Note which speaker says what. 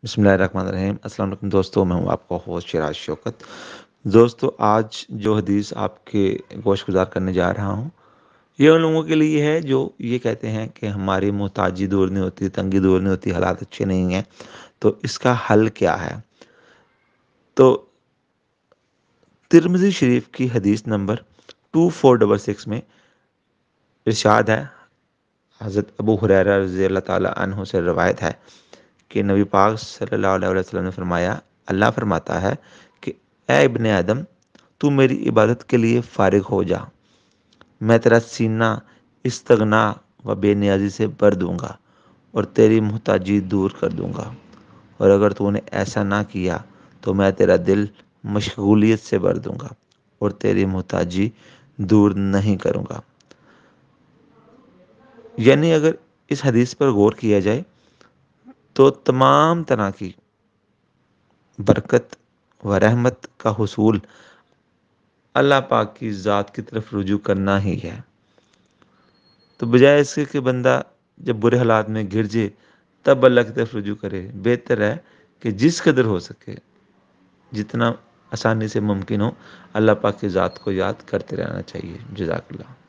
Speaker 1: बिस्मिल्लाहिर्रहमानिर्रहीम। अस्सलाम वालेकुम दोस्तों, मैं हूं आपका होस्ट शिराज शौकत। दोस्तों, आज जो हदीस आपके गोश गुजार करने जा रहा हूं, ये उन लोगों के लिए है जो ये कहते हैं कि हमारी मोहताजी दूर नहीं होती, तंगी दूर नहीं होती, हालात अच्छे नहीं हैं, तो इसका हल क्या है। तो तिरमिज़ी शरीफ की हदीस नंबर 2466 में इरशाद है, हज़रत अबू हुरैरा रज़ी अल्लाह ताला अन्हु से रवायत है कि नबी पाक सल्लल्लाहु अलैहि वसल्लम ने फरमाया, अल्लाह फरमाता है कि ए इब्ने आदम, तू मेरी इबादत के लिए फारिग हो जा, मैं तेरा सीना इस्तगना व बेनियाजी से भर दूंगा और तेरी मुहताजी दूर कर दूंगा। और अगर तूने ऐसा ना किया तो मैं तेरा दिल मशगूलियत से भर दूंगा और तेरी मुहताजी दूर नहीं करूंगा। यानी अगर इस हदीस पर गौर किया जाए तो तमाम तरह की बरकत व रहमत का हुसूल अल्लाह पाक की ज़ात की तरफ रुजू करना ही है। तो बजाय इसके कि बंदा जब बुरे हालात में घिर जाए तब अल्लाह की तरफ रुजू करे, बेहतर है कि जिस कदर हो सके, जितना आसानी से मुमकिन हो, अल्लाह पाक की ज़ात को याद करते रहना चाहिए। जज़ाकल्लाह।